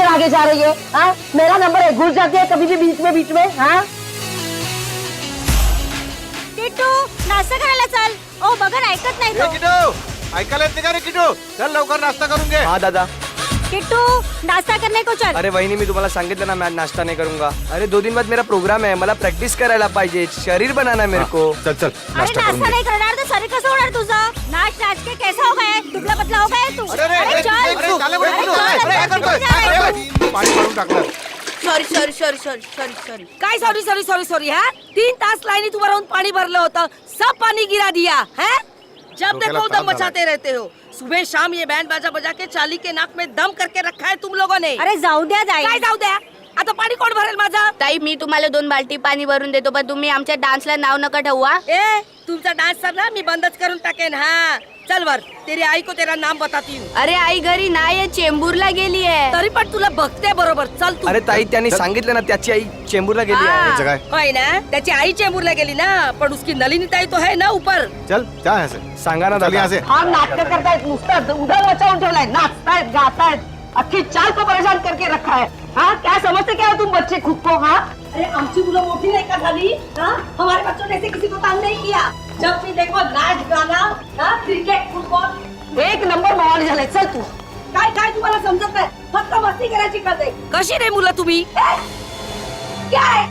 देर आगे जा रही है? हाँ, मेरा नंबर है, घुस जाती है कभी भी बीच में। हाँ किट्टू नाश्ता करायला चल. ओ बघा ऐकत नाही तो. किटू ऐकायला येते का रे किटू? चल लवकर नाश्ता करून घे. हाँ दादा. किट्टू नाश्ता करने को चल. अरे वहिनी मी तुम्हाला सांगितलं ना मैं आज नाश्ता नहीं करूंगा. अरे 2 दिन बाद मेरा प्रोग्राम है, मला प्रैक्टिस करायला पाहिजे, शरीर बनाना मेरे को. चल चल अरे नाश्ता करून नाश्ता घे. नहीं करणार तर शरीर कसं होणार तुझं? नाच नाच के कैसा हो गया? दुबला पतला हो गया तू. अरे अरे चल. अरे चाले बडे किटू. चल, अरे काय करतोय? चल. पाणी मारून टाकलं. सॉरी. काय सॉरी हा? 3 तास लाईनीत उभं राहून पाणी भरलं होतं, सब पानी गिरा दिया है. जब डोक्याला देखो ताप दम मचाते रहते हो. सुबह शाम ये बैंड बाजा बजा के चाली के नाक में दम करके रखा है तुम लोगों ने. अरे जाऊ द्या काय जाई. जाऊ द्या, आता पाणी कोण भरेल माझं? ताई मी तुम्हाला 2 बाल्टी पाणी भरून देतो पण तुम्ही आमच्या डान्सला नाव नका ठेवा. ए तुमचा डान्स सर ना मी बंदच करून टाकेन. हा चल वर, तेरी आई को तेरा नाम बताती हूँ. अरे आई घरी नाही चेंबूरला गेली आहे. तरी पण तुला बघते बरोबर. चल तू. अरे ताई त्यांनी सांगितलं ना त्याची आई चेंबूरला गेली आहे. याचं काय? होय ना, त्याची आई चेंबूरला गेली ना, पण उसकी नलिनी ताई तो है ना ऊपर. चल क्या है से? सांगा ना चल दादा. यहाँ से. हा नाटक करतायत, नुसतं उडा मचावून ठेवलाय, नाचतायत गातायत, अख्खी चाल को परेशान करके रखा है. हाँ क्या समझते क्या हो तुम बच्चे खुद को? हाँ अरे आमची मुलं मोठी नाही का झाली? हाँ हमारे बच्चों ने ऐसे किसी को तंग नहीं किया. जब भी देखो नाच गाना, हाँ क्रिकेट फुटबॉल, 1 नंबर माहोल झालाय. चल तू. काय काय तुम्हाला समजत नाही, फक्त मस्ती करायची कळते. कशी रे मुलं तुम्ही? क्या है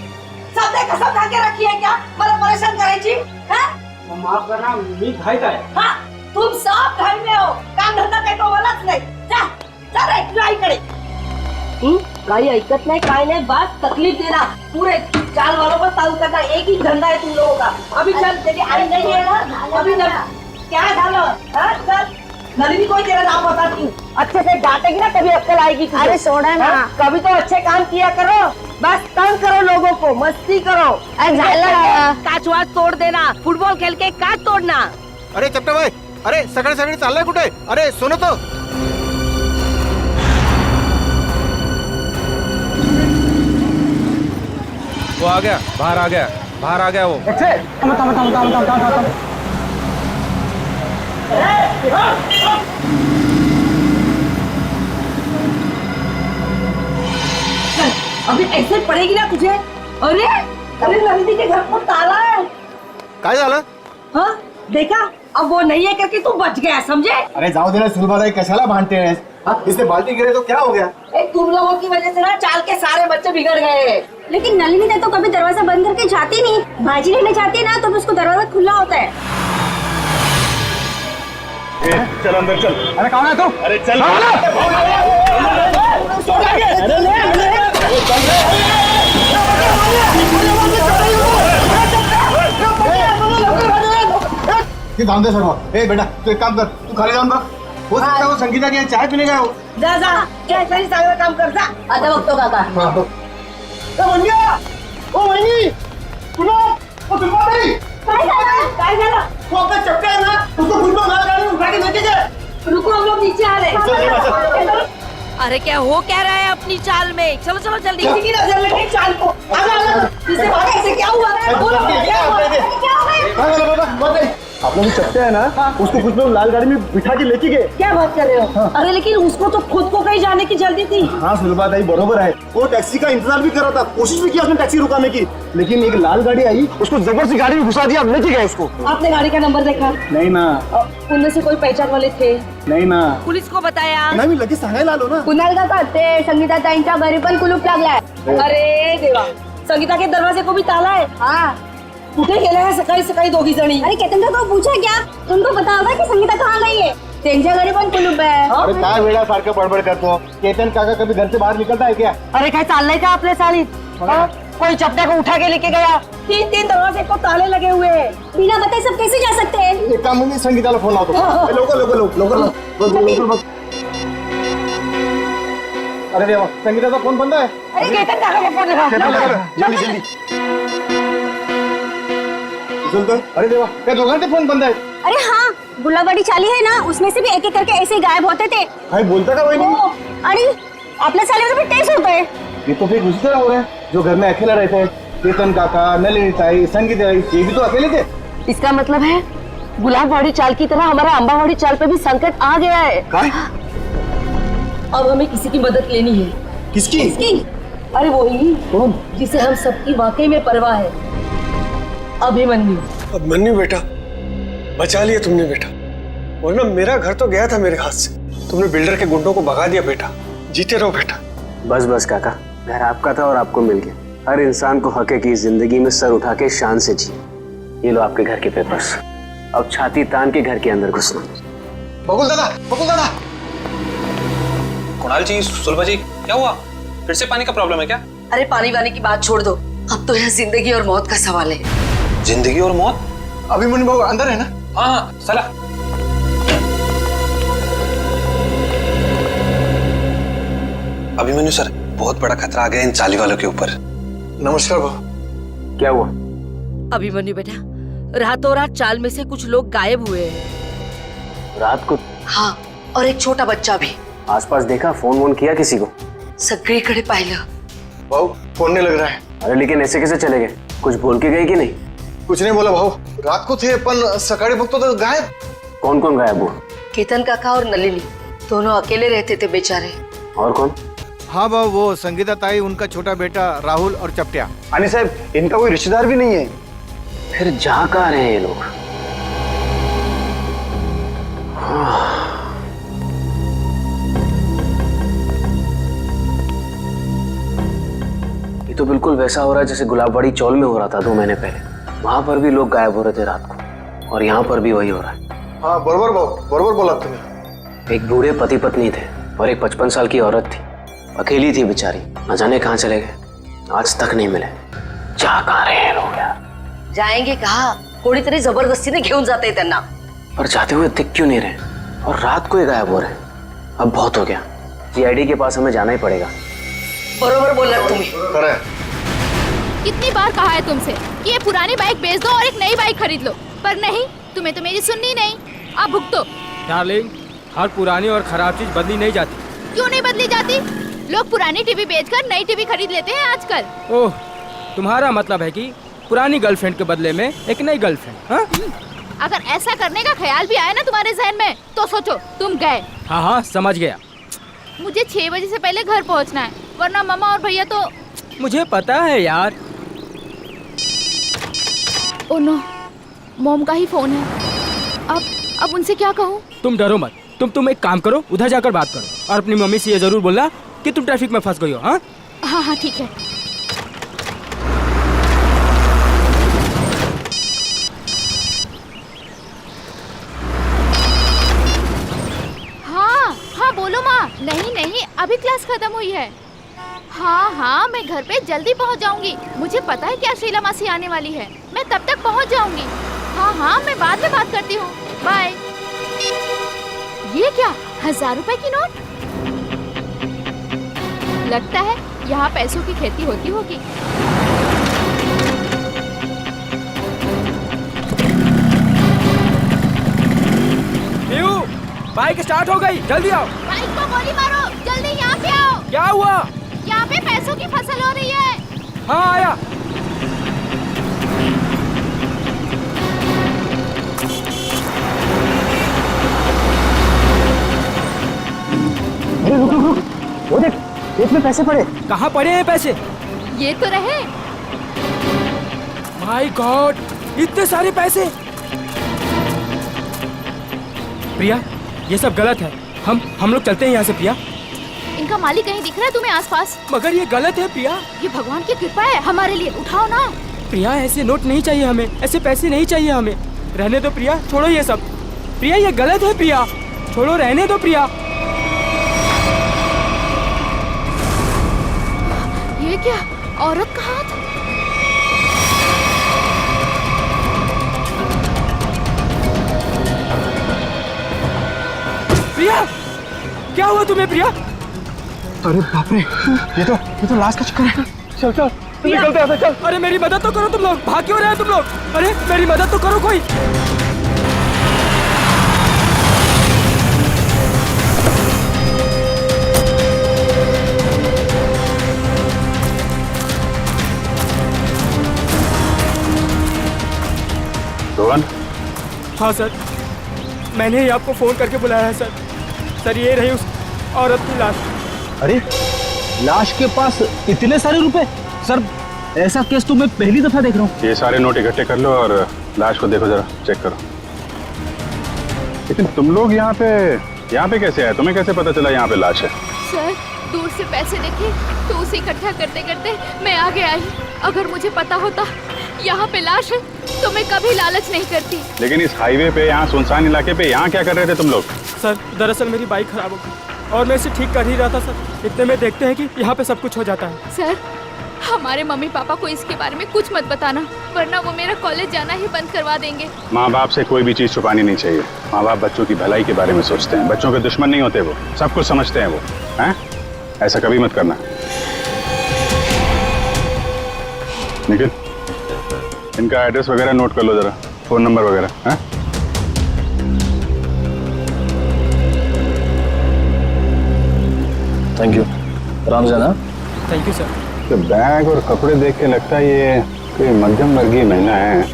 सबने कसम खा के रखी है क्या मला परेशान करायची? हाँ माफ करना मी घाईत आहे. हाँ तुम सब घर में हो, काम धंदा काही तो मलाच नाही. जा जा रे तुझ्या आईकडे. काही ऐकत नाही काय नाही, बस तकलीफ देना. पूरे चाल वालों पर ताऊ करना एक ही धंधा है तुम लोगों का. अभी चल, तेरी आई नहीं है ना, अभी चल. क्या झालं? हाँ चल, नलिनी को ही तेरा नाम बताती हूँ. अच्छे से डांटेगी ना तभी अक्कल आएगी तुझे. अरे सोडा ना. हाँ, कभी तो अच्छे काम किया करो, बस तंग करो लोगों को, मस्ती करो. काच वाच तोड देना, फुटबॉल खेल के काच तोड़ना. अरे चपटे भाई, अरे सगळे सगळे चाललंय कुठे? अरे सुनो तो. वो आ गया, बाहर आ गया वो. अभी ऐसे पड़ेगी ना तुझे. अरे अरे नलिनी के घर को ताला है. काय झालं? हाँ देखा, अब वो नहीं है करके तू बच गया, समझे? अरे जाओ दे ना सुलभाताई, कशाला भांडते हैं? इससे बाल्टी गिरे तो क्या हो गया? तुम लोगों की वजह से ना चाल के सारे बच्चे बिगड़ गए हैं. लेकिन नलिनी ने तो कभी दरवाजा बंद करके जाती नहीं. भाजी लेने जाती है ना तो उसको दरवाजा खुला होता है. चल अंदर चल. अरे कौन है तू? अरे चल. ये दाम दे सर्व. ए बेटा तू एक काम कर, तू खाली जाऊन बघ. हो सकता है वो संगीता की यहाँ चाय पीने गया हो. जा जा, क्या तरी चांगलं काम कर जा. आता बघतो काका. हाँ तो. ओ वहिनी, सुनो, ओ सुलभाताई, काय झालं? वो अपना चपटे है ना, उसको फुटबॉल गाड़ी में उठा के लेके गए. रुको, हम लोग नीचे आ रहे चल, हैं. अरे क्या हो क्या रहा है अपनी चाल में? चलो चलो जल्दी. किसी की नजर लगी चाल को. आजा इससे भागे, ऐसे क्या हुआ? बोलो क्या हुआ? क्या हो गया? आप लोग चपटे है ना, उसको कुछ लोग लाल गाड़ी में बिठा के लेके गए. क्या बात कर रहे हो? अरे लेकिन उसको तो खुद को कहीं जाने की जल्दी थी. हाँ सुलभाताई बरोबर है, वो टैक्सी का इंतजार भी कर रहा था, कोशिश भी किया उसने टैक्सी रुकाने की, लेकिन एक लाल गाड़ी आई, उसको जबरदस्ती गाड़ी में घुसा दिया, लेके गए उसको. आपने गाड़ी का नंबर देखा? नहीं ना. उनमें से कोई पहचान वाले थे? नाही ना. पुलिस को बताया? नाही मी लगेच सांगायला आलो ना. कुणाल काका ते संगीता ताईंच्या घरी पण कुलूप लागलाय. अरे देवा, संगीता के दरवाजे को भी ताला है. हाँ कुठे गेले हैं सकाळी सकाळी दोघी जणी? अरे केतन को पूछा क्या? तुमको पता होगा कि संगीता कहाँ गई है? त्यांच्या घरी पण कुलूप है. अरे काय वेळा सारखं बडबड करतो. केतन काका कभी घर से बाहर निकलता है क्या? अरे काय चाललंय का आपल्या चालीत? कोई चपटे को उठा के लेके गया. 3 दरवाजे को ताले लगे हुए हैं. बिना बताए सब कैसे जा सकते हैं? एक काम मी संगीताला फोन लावतो. लवकर. अरे देवा, संगीताचा फोन बंद आहे. अरे केतन काका को फोन लगा. जल्दी. अरे देवा, त्या दोघांचे फोन बंद आहेत. अरे हाँ, गुलाबड़ी चाली है ना, उसमें से भी एक एक करके ऐसे ही गायब होते थे. काय बोलता का वहिनी? आणि आपल्या चालीवर भी टेस्ट होते हैं. ये तो फिर उसी तरह हो रहे हैं जो घर में अकेला रहते हैं. केतन काका, नलिनी ताई, संगीता ताई, ये भी तो अकेले थे. इसका मतलब है गुलाबवाड़ी चाल की तरह हमारा अंबावाड़ी चाल पे भी संकट आ गया है. काय? अब हमें किसी की मदद लेनी है. किसकी? अरे वही जिसे हम सबकी वाकई में परवाह है, अभिमन्यु। अभिमन्यु बेटा, बचा लिया तुमने बेटा, वरना मेरा घर तो गया था मेरे हाथ से। तुमने बिल्डर के गुंडों को भगा दिया बेटा। जीते रहो बेटा। बस बस काका, घर आपका था और आपको मिल गया। हर इंसान को हक है कि जिंदगी में सर उठा के शान से जिए। ये लो आपके घर के पेपर्स। अब छाती तान के घर के अंदर घुसना। बकुल दादा, बकुल दादा। कुणाल जी, सुलभा जी, क्या हुआ? फिर से पानी का प्रॉब्लम है क्या? अरे पानी वानी की बात छोड़ दो, अब तो यह जिंदगी और मौत का सवाल है। जिंदगी और मौत? अभिमन्यु बाबू अंदर है ना? हाँ, चला। अभिमन्यु सर, बहुत बड़ा खतरा आ गया इन चाली वालों के ऊपर। नमस्कार बाबू। क्या हुआ? अभिमन्यु बेटा, रातों रात चाल में से कुछ लोग गायब हुए हैं। रात को? हाँ, और एक छोटा बच्चा भी। आसपास देखा? फोन वोन किया किसी को? सगळीकडे पाहिलं। भाऊ फोन नहीं लग रहा है। अरे लेकिन ऐसे कैसे चले गए? कुछ बोल के गए कि नहीं? कुछ नहीं बोला भाऊ, रात को थे पण सकाळी बघतो तो गायब। कौन कौन गायब हुआ? केतन काका और नलिनी दोनों अकेले रहते थे बेचारे। और कौन? हाँ बाबू, वो संगीता ताई, उनका छोटा बेटा राहुल और चपटिया। आणि साहब इनका कोई रिश्तेदार भी नहीं है। फिर जा कहाँ रहे हैं ये लोग? ये तो बिल्कुल वैसा हो रहा है जैसे गुलाबबाड़ी चौल में हो रहा था 2 महीने पहले। वहां पर भी लोग गायब हो रहे थे रात को, और यहाँ पर भी वही हो रहा है। हाँ बरोबर भाऊ, बरोबर बोला तुम्हें। एक बूढ़े पति पत्नी थे और एक 55 साल की औरत थी। अकेली थी बेचारी, न जाने कहाँ चले गए, आज तक नहीं मिले। जा कहाँ रहे हैं लोग यार? जाएंगे कहा, कोणीतरी जबरदस्तीने घेऊन जाते हैं त्यांना। पर जाते हुए दिख क्यों नहीं रहे, और रात को ही गायब हो रहे हैं? अब बहुत हो गया, सीआईडी के पास हमें जाना ही पड़ेगा। बरोबर बोला तुम्ही। कितनी बार कहा है तुमसे कि ये पुरानी बाइक बेच दो और एक नई बाइक खरीद लो, पर नहीं, तुम्हें तो मेरी सुननी नहीं। आप भुगतो। डार्लिंग, हर पुरानी और खराब चीज बदली नहीं जाती। क्यों नहीं बदली जाती? लोग पुरानी टीवी बेचकर नई टीवी खरीद लेते हैं आजकल। ओह, तुम्हारा मतलब है कि पुरानी गर्लफ्रेंड के बदले में एक नई गर्लफ्रेंड? हाँ? अगर ऐसा करने का ख्याल भी आया ना तुम्हारे जहन में, तो सोचो तुम गए। हाँ हाँ, समझ गया। मुझे 6 बजे से पहले घर पहुंचना है, वरना मामा और भैया तो। मुझे पता है यार। ओ नो, मॉम का ही फोन है। अब उनसे क्या कहूँ? तुम डरो मत, तुम एक काम करो, उधर जाकर बात करो और अपनी मम्मी से ये जरूर बोलना कि तुम ट्रैफिक में फंस गई हो। हाँ हाँ हाँ, ठीक है। हाँ हाँ, बोलो माँ। नहीं नहीं, अभी क्लास खत्म हुई है। हाँ हाँ, मैं घर पे जल्दी पहुँच जाऊंगी। मुझे पता है क्या शीला मासी आने वाली है, मैं तब तक पहुँच जाऊंगी। हाँ हाँ, मैं बाद में बात करती हूँ, बाय। ये क्या, 1000 रुपए की नोट? लगता है यहाँ पैसों की खेती होती होगी। बाइक स्टार्ट हो गई, जल्दी आओ। बाइक को गोली मारो, जल्दी यहाँ पे आओ। क्या हुआ? यहाँ पे पैसों की फसल हो रही है। हाँ आया। अरे रुक रुक रुक, वो देख, खेत में पैसे पड़े। कहाँ पड़े हैं पैसे? ये तो रहे। माय गॉड, इतने सारे पैसे। प्रिया, ये सब गलत है। हम लोग चलते हैं यहाँ से प्रिया। इनका मालिक कहीं दिख रहा है तुम्हें आसपास? मगर ये गलत है प्रिया। ये भगवान की कृपा है हमारे लिए, उठाओ ना। प्रिया, ऐसे नोट नहीं चाहिए हमें, ऐसे पैसे नहीं चाहिए हमें। रहने दो प्रिया, छोड़ो ये सब। प्रिया, ये गलत है प्रिया, छोड़ो, रहने दो प्रिया। ये क्या, औरत का हाथ? प्रिया, क्या हुआ तुम्हें प्रिया? अरे बाप रे, ये तो लाश का चक्कर है। चल चल निकलते हैं, चल। अरे मेरी मदद तो करो तुम लोग, भाग क्यों रहे हो तुम लोग? अरे मेरी मदद तो करो कोई। रोहन? हाँ सर, मैंने ही आपको फोन करके बुलाया है सर। सर, ये रही उस औरत की लाश। अरे लाश के पास इतने सारे रुपए? सर ऐसा केस तो मैं पहली दफा देख रहा हूँ। ये सारे नोट इकट्ठे कर लो और लाश को देखो, जरा चेक करो। लेकिन तुम लोग यहाँ पे कैसे आए? तुम्हें कैसे पता चला यहाँ पे लाश है? सर दूर से पैसे देखे तो उसे इकट्ठा करते करते मैं आगे आई। अगर मुझे पता होता यहाँ पे लाश है तो मैं कभी लालच नहीं करती। लेकिन इस हाईवे पे, यहाँ सुनसान इलाके पे, यहाँ क्या कर रहे थे तुम लोग? सर दरअसल मेरी बाइक खराब हो गई और मैं इसे ठीक कर ही रहा था सर। इतने में देखते हैं कि यहाँ पे सब कुछ हो जाता है। सर हमारे मम्मी पापा को इसके बारे में कुछ मत बताना, वरना वो मेरा कॉलेज जाना ही बंद करवा देंगे। माँ बाप से कोई भी चीज छुपानी नहीं चाहिए। माँ बाप बच्चों की भलाई के बारे में सोचते हैं, बच्चों के दुश्मन नहीं होते, वो सब कुछ समझते हैं वो, हैं? ऐसा कभी मत करना। निखिल, इनका एड्रेस वगैरह नोट कर लो जरा, फोन नंबर वगैरह, हैं? Thank you. राम जाना। Thank you sir. तो बैग और कपड़े देख के लगता है ये कोई मध्यम वर्गीय महिला है।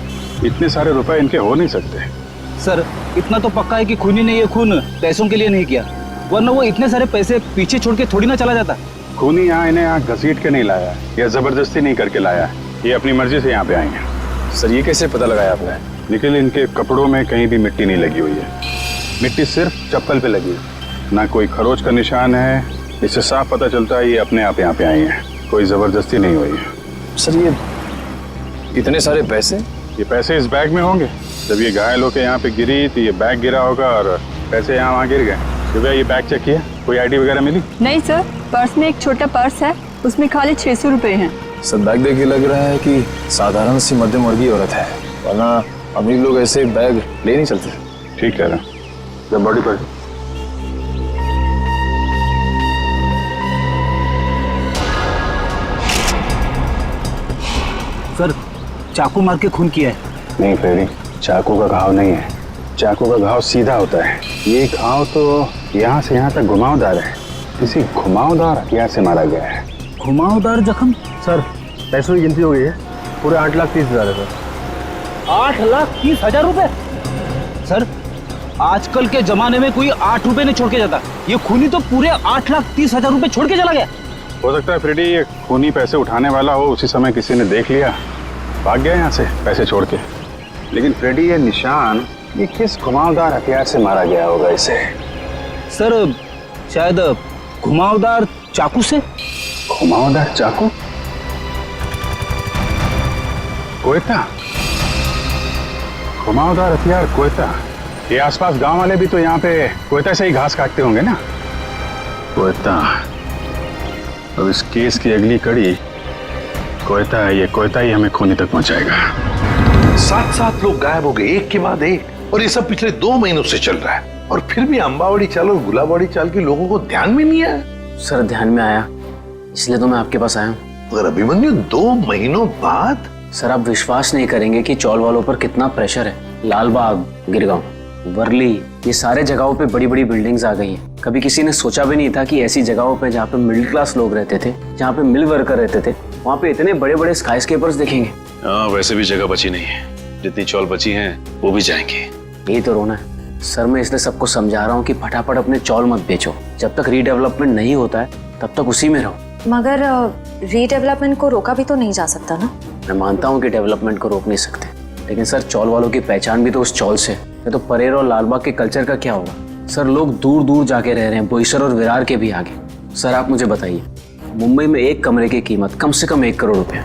इतने सारे रुपए इनके हो नहीं सकते। सर इतना तो पक्का है कि खूनी ने ये खून पैसों के लिए नहीं किया, वरना वो इतने सारे पैसे पीछे छोड़ के थोड़ी ना चला जाता। खूनी इन्हें यहाँ घसीट के नहीं लाया या जबरदस्ती नहीं करके लाया, ये अपनी मर्जी से यहाँ पे आए हैं। सर ये कैसे पता लगाया आपने? निखिल, इनके कपड़ों में कहीं भी मिट्टी नहीं लगी हुई है, मिट्टी सिर्फ चप्पल पे लगी है, ना कोई खरोच का निशान है। इससे साफ पता चलता है ये अपने आप यहाँ पे आई हैं, कोई जबरदस्ती नहीं हुई है। सर ये इतने सारे पैसे? ये पैसे इस बैग में होंगे। जब ये घायल होकर यहाँ पे गिरी तो ये बैग गिरा होगा और पैसे यहाँ वहाँ गिर गए। सुबह ये बैग चेक किया, कोई आईडी वगैरह मिली? नहीं सर, पर्स में एक छोटा पर्स है, उसमें खाली 600 रुपए हैं। सर बैग देख के लग रहा है कि साधारण सी मध्यम वर्गीय औरत है, वरना अमीर लोग ऐसे बैग ले नहीं चलते। ठीक कह रहा, जब बॉडी पर सर चाकू मार के खून किया है। नहीं फेरी, चाकू का घाव नहीं है, चाकू का घाव सीधा होता है। ये घाव तो यहाँ से यहाँ तक घुमावदार है, किसी घुमावदार हथियार से मारा गया है। घुमावदार जख्म? सर पैसों की गिनती हो गई है, पूरे 8,30,000 है सर। 8,30,000 रुपए? सर आजकल के जमाने में कोई 8 रुपए नहीं छोड़ के जाता, ये खूनी तो पूरे 8,30,000 रुपए छोड़ के चला गया। हो सकता है फ्रेडी ये खूनी पैसे उठाने वाला हो, उसी समय किसी ने देख लिया, भाग गया यहाँ से पैसे छोड़ के। लेकिन फ्रेडी ये निशान, ये किस घुमावदार हथियार से मारा गया होगा इसे? सर शायद घुमावदार चाकू से। घुमावदार चाकू? कोयता? घुमावदार हथियार कोयता? ये आसपास गांव वाले भी तो यहाँ पे कोयता से ही घास काटते होंगे ना। कोयता। अब इस केस की अगली कड़ी कोयता है, ये कोयता ही हमें खूनी तक पहुंचाएगा। 7 लोग गायब हो गए एक के बाद एक, और ये सब पिछले 2 महीनों से चल रहा है, और फिर भी अंबावड़ी चाल और गुलाबवाड़ी चाल के लोगों को ध्यान में नहीं आया। सर ध्यान में आया, इसलिए तो मैं आपके पास आया हूँ। मगर अभिमन्यु 2 महीनों बाद? सर आप विश्वास नहीं करेंगे कि चौल वालों पर कितना प्रेशर है। लालबाग, गिरगांव, वर्ली, ये सारे जगहों पे बड़ी बड़ी बिल्डिंग्स आ गई हैं। कभी किसी ने सोचा भी नहीं था कि ऐसी जगहों पे जहाँ पे मिडिल क्लास लोग रहते थे, जहाँ पे मिल वर्कर रहते थे, वहाँ पे इतने बड़े बड़े स्काई स्केपर्स देखेंगे। हाँ वैसे भी जगह बची नहीं है, जितनी चौल बची हैं वो भी जाएंगे। यही तो रोना है सर। मैं इसलिए सबको समझा रहा हूँ कि फटाफट अपने चौल मत बेचो, जब तक रीडेवलपमेंट नहीं होता है तब तक उसी में रहो। मगर रीडेवलपमेंट को रोका भी तो नहीं जा सकता ना। मैं मानता हूँ कि डेवलपमेंट को रोक नहीं सकते, लेकिन सर चौल वालों की पहचान भी तो उस चौल से। तो परेर और लालबाग के कल्चर का क्या होगा? सर लोग दूर दूर जाके रह रहे हैं, बोईसर और विरार के भी आगे। सर आप मुझे बताइए, मुंबई में एक कमरे की कीमत कम से कम 1 करोड़ रुपए,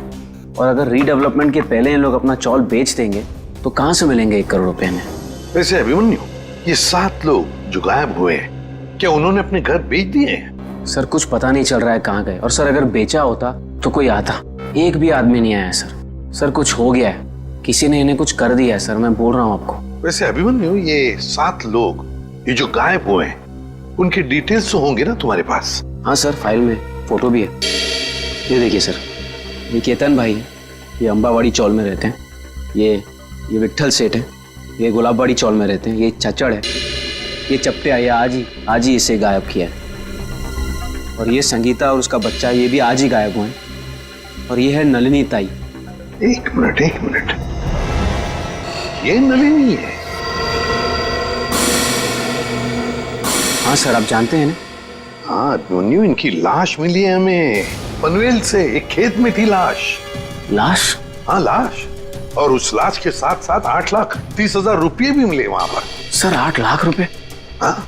और अगर रीडेवलपमेंट के पहले इन लोग अपना चौल बेच देंगे तो कहाँ से मिलेंगे 1 करोड़ रुपए में? वैसे अभिमन्यु, ये 7 लोग जो गायब हुए हैं, क्या उन्होंने अपने घर बेच दिए हैं? सर कुछ पता नहीं चल रहा है कहाँ गए, और सर अगर बेचा होता तो कोई आता। एक भी आदमी नहीं आया सर। सर कुछ हो गया है, किसी ने इन्हें कुछ कर दिया है सर, मैं बोल रहा हूँ आपको। वैसे अभिमन्यु, ये 7 लोग ये जो गायब हुए हैं, उनके डिटेल्स तो होंगे ना तुम्हारे पास? हाँ सर, फाइल में फोटो भी है। ये देखिए सर, ये केतन भाई है, ये अंबावाड़ी चौल में रहते हैं। ये विट्ठल सेठ है, ये गुलाबवाड़ी चौल में रहते हैं। ये चचड़ है, ये चपटे आए आज ही इसे गायब किया है। और ये संगीता और उसका बच्चा, ये भी आज ही गायब हुए हैं। और ये है नलिनी ताई। एक मिनट, ये नलिनी है? हाँ सर, आप जानते हैं ना, हाँ न्यू इनकी लाश मिली है हमें पनवेल से, एक खेत में थी लाश। लाश? हाँ लाश, और उस लाश के साथ साथ 8,30,000 रुपये भी मिले वहां पर। सर 8 लाख रुपए? हाँ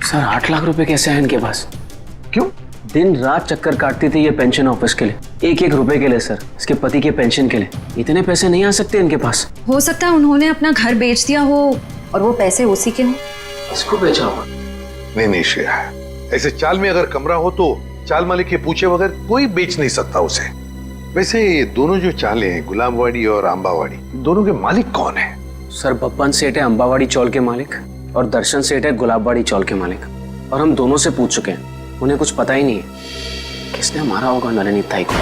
सर 8 लाख रुपए कैसे हैं इनके पास? क्यों? दिन रात चक्कर काटती थी ये पेंशन ऑफिस के लिए, एक एक रुपए के लिए सर, इसके पति के पेंशन के लिए। इतने पैसे नहीं आ सकते इनके पास। हो सकता है उन्होंने अपना घर बेच दिया हो और वो पैसे उसी के हों। इसको बेचा होगा? नहीं श्रेया, ऐसे चाल में अगर कमरा हो तो चाल मालिक के पूछे बगैर कोई बेच नहीं सकता उसे। वैसे ये दोनों जो चालें हैं, गुलाबवाड़ी और अंबावाड़ी, दोनों के मालिक कौन है? सर बप्पन सेठ है अंबावाड़ी चौल के मालिक और दर्शन सेठ है गुलाबवाड़ी चौल के मालिक। और हम दोनों से पूछ चुके हैं, उन्हें कुछ पता ही नहीं है किसने मारा होगा नलिनी ताई को।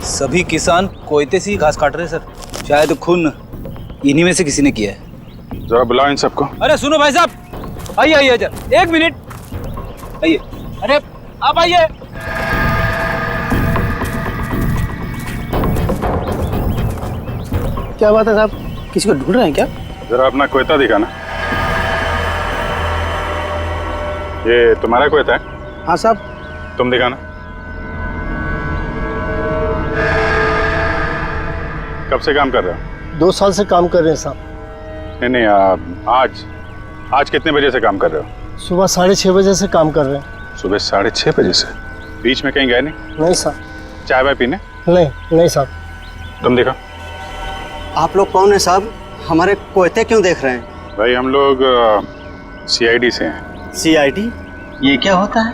सभी किसान कोयते से ही घास काट रहे हैं सर। शायद खून इन्हीं में से किसी ने किया है। जरा बुलाओ इन सबको। अरे सुनो भाई साहब, आइए आइए जरा, 1 मिनट आइए। अरे आप आइए। क्या बात है साहब, किसी को ढूंढ रहे हैं क्या? जरा अपना कोयता दिखाना। ये तुम्हारा कोयता है? हाँ साहब। तुम दिखाना। कब से काम कर रहे हो? 2 साल से काम कर रहे हैं साहब। नहीं आज कितने बजे से काम कर रहे हो? सुबह 6:30 बजे से काम कर रहे हैं। सुबह 6:30 बजे से? बीच में कहीं गए नहीं? नहीं साहब। चाय वाय पीने? नहीं साहब। तुम देखो। आप लोग कौन है साहब? हमारे कोयते क्यों देख रहे हैं? भाई हम लोग CID से हैं। CID? ये क्या होता है?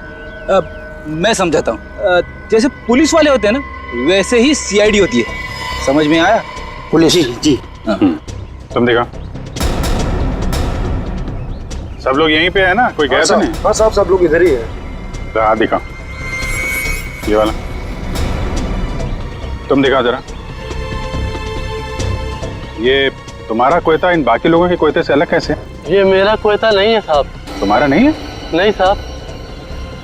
मैं समझाता हूँ। जैसे पुलिस वाले होते हैं ना, वैसे ही CID होती है। समझ में आया? पुलिस? जी। तुम देखो। सब लोग यहीं पे है ना? कोई गया तो नहीं? हाँ साहब, सब लोग इधर ही है। हाँ दिखाओ, ये वाला तुम दिखाओ जरा। ये तुम्हारा कोयता इन बाकी लोगों के कोयते से अलग कैसे? ये मेरा कोयता नहीं है साहब। तुम्हारा नहीं है? नहीं साहब।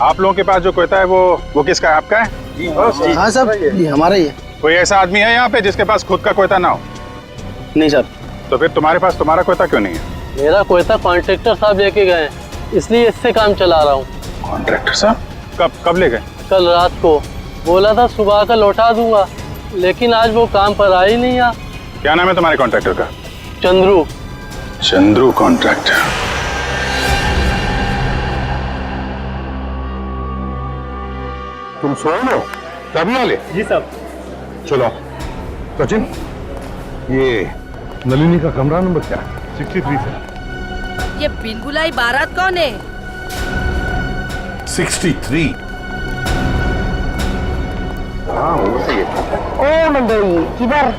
आप लोगों के पास जो कोयता है वो किसका है? आपका है? हाँ साहब, ये हमारा ही है। कोई ऐसा आदमी है यहाँ पे जिसके पास खुद का कोयता ना हो? नहीं साहब। तो फिर तुम्हारे पास तुम्हारा कोयता क्यों नहीं है? मेरा कोयता कॉन्ट्रैक्टर साहब लेके गए, इसलिए इससे काम चला रहा हूँ। कॉन्ट्रैक्टर साहब? कब ले गए? कल रात को। बोला था सुबह का लौटा दूंगा, लेकिन आज वो काम पर आ ही नहीं आ। क्या नाम है तुम्हारे कॉन्ट्रैक्टर का? चंद्रू। चंद्रू कॉन्ट्रैक्टर। तुम सोए हो? तभी वाले? जी साहब। चलो सचिन, ये नलिनी का कमरा नंबर क्या है? 63 सर। ये बिलगुलाई बारात कौन है? 63। हाँ वो सही है। ओ मंडळी, किधर?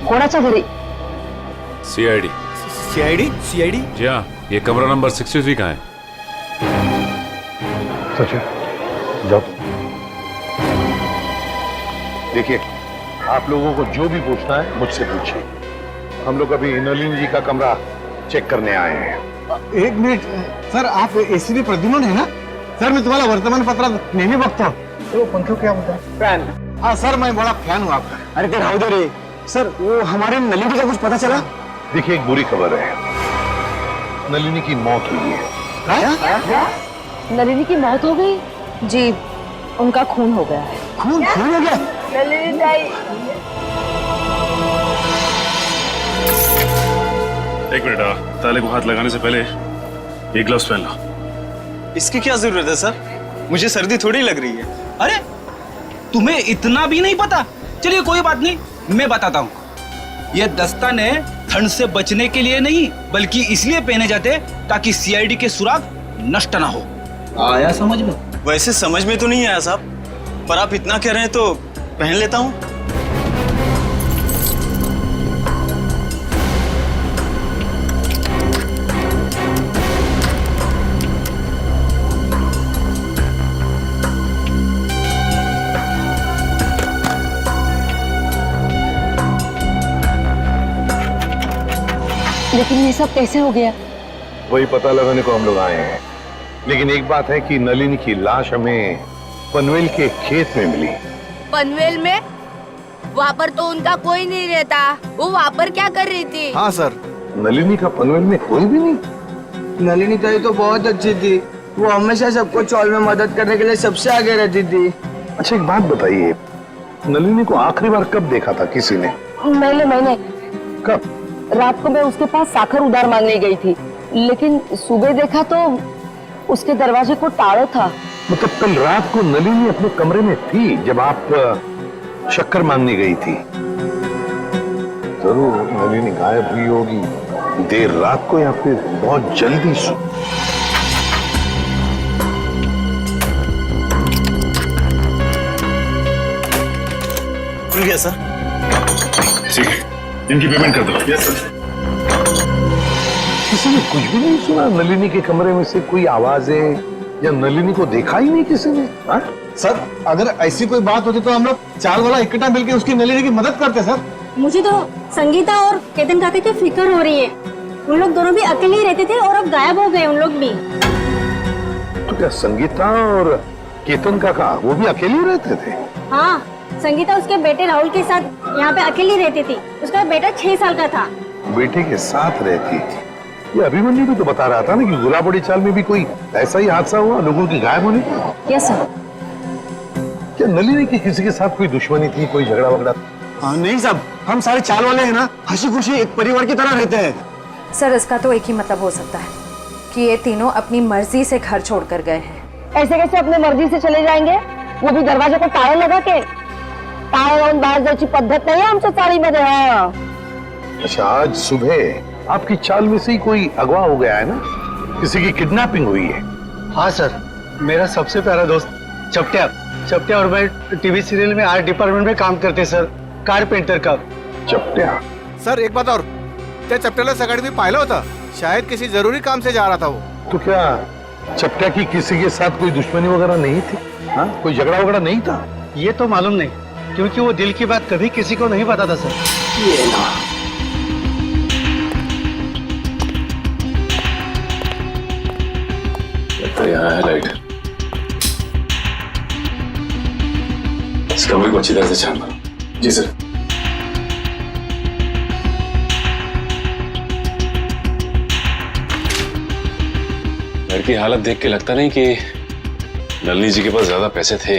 कोणाच्या घरी? CID। CID? जी हाँ, ये कमरा नंबर 63 का है। सचिन जाओ। देखिए, आप लोगों को जो भी पूछना है मुझसे पूछिए। हम लोग अभी नलिनी जी का कमरा चेक करने आए हैं। 1 मिनिट सर, आप ACP प्रद्युम्न है ना? सर मैं तुम्हाला वर्तमानपत्रात नेहमी बघतो। तो पंखो क्या होता है? फैन। हाँ सर, मैं बड़ा फैन हूँ आपका। अरे ते राहू दे रे सर, वो हमारे नलिनी का कुछ पता चला? देखिए, एक बुरी खबर है, नलिनी की मौत हुई है। नलिनी की मौत हो गई? जी, उनका खून हो गया है। खून हो गया? नलिनी ताई। एक मिनट, ताले को हाथ लगाने से पहले ये ग्लव्स पहन लो। इसकी क्या जरूरत है सर? मुझे सर्दी थोड़ी लग रही है। अरे तुम्हें इतना भी नहीं पता? चलिए कोई बात नहीं, मैं बताता हूँ। ये दस्ताने ठंड से बचने के लिए नहीं, बल्कि इसलिए पहने जाते ताकि CID के सुराग नष्ट ना हो। आया समझ में? वैसे समझ में तो नहीं आया साहब, पर आप इतना कह रहे हैं तो पहन लेता हूँ। लेकिन ये सब कैसे हो गया? वही पता लगाने को हम लोग आए हैं। लेकिन एक बात है कि नलिनी की लाश हमें पनवेल के खेत में मिली। पनवेल में? वहाँ पर तो उनका कोई नहीं रहता। वो वहाँ पर क्या कर रही थी? हाँ सर। नलिनी का पनवेल में कोई भी नहीं? नलिनी ताई तो बहुत अच्छी थी, वो हमेशा सबको चौल में मदद करने के लिए सबसे आगे रहती थी। अच्छा एक बात बताइए, नलिनी को आखिरी बार कब देखा था किसी ने? मैंने कब? रात को मैं उसके पास साखर उधार मांगने गई थी, लेकिन सुबह देखा तो उसके दरवाजे को ताला था। मतलब कल रात को नलिनी अपने कमरे में थी जब आप शक्कर मांगने गई थी? जरूर नलिनी गायब हुई होगी देर रात को या फिर बहुत जल्दी से। खुल गया सर। ठीक है, इनकी पेमेंट कर दो। Yes sir. किसी ने कुछ भी नहीं सुना? नलिनी के कमरे में से कोई आवाजें या नलिनी को देखा ही नहीं किसी ने? हा? सर अगर ऐसी कोई बात होती तो हम लोग 4 वाला इकट्ठा मिलकर उसकी नलिनी की मदद करते सर। मुझे तो संगीता और केतन काका की फिक्र हो रही है। उन लोग दोनों भी अकेले ही रहते थे और अब गायब हो गए उन लोग भी। तो क्या संगीता और केतन काका वो भी अकेले रहते थे? हाँ, संगीता उसके बेटे राहुल के साथ यहाँ पे अकेली रहती थी। उसका बेटा 6 साल का था। बेटे के साथ रहती थी? ये अभिमन्यु भी तो बता रहा था ना कि गुलाबड़ी चाल में भी कोई ऐसा ही हादसा हुआ लोगों की गायब होने का। Yes sir. क्या नलिनी की किसी के साथ कोई दुश्मनी थी, कोई झगड़ा वगड़ा? नहीं साहब, हम सारे चाल वाले हैं ना, हंसी खुशी एक परिवार की तरह रहते हैं। सर इसका तो एक ही मतलब हो सकता है कि ये तीनों अपनी मर्जी से घर छोड़कर गए हैं। ऐसे कैसे अपने मर्जी से चले जाएंगे? वो भी दरवाजे को ताला लगा के। ताला लावून बाहेर जायची पद्धत नाही आमच्या चाळीमध्ये। हाँ। अच्छा आज सुबह आपकी चाल में से ही कोई अगवा हो गया है ना? किसी की किडनैपिंग हुई है? हाँ सर, मेरा सबसे प्यारा दोस्त चपटिया और मैं टीवी सीरियल में आर्ट डिपार्टमेंट में काम करते सर, कारपेंटर का। चपटिया? सर एक बात और, त्या चपट्याला सकाळी मी पाहिलं होतं, शायद किसी जरूरी काम से जा रहा था वो। तो क्या चपटिया की किसी के साथ कोई दुश्मनी वगैरह नहीं थी? हाँ, कोई झगड़ा वगड़ा नहीं था? ये तो मालूम नहीं, क्योंकि वो दिल की बात कभी किसी को नहीं बताता सर। ये ना। यहाँ है लाइट। इस कमरे को अच्छी तरह से छान लो। जी सर। घर की हालत देख के लगता नहीं कि नलिनी जी के पास ज्यादा पैसे थे।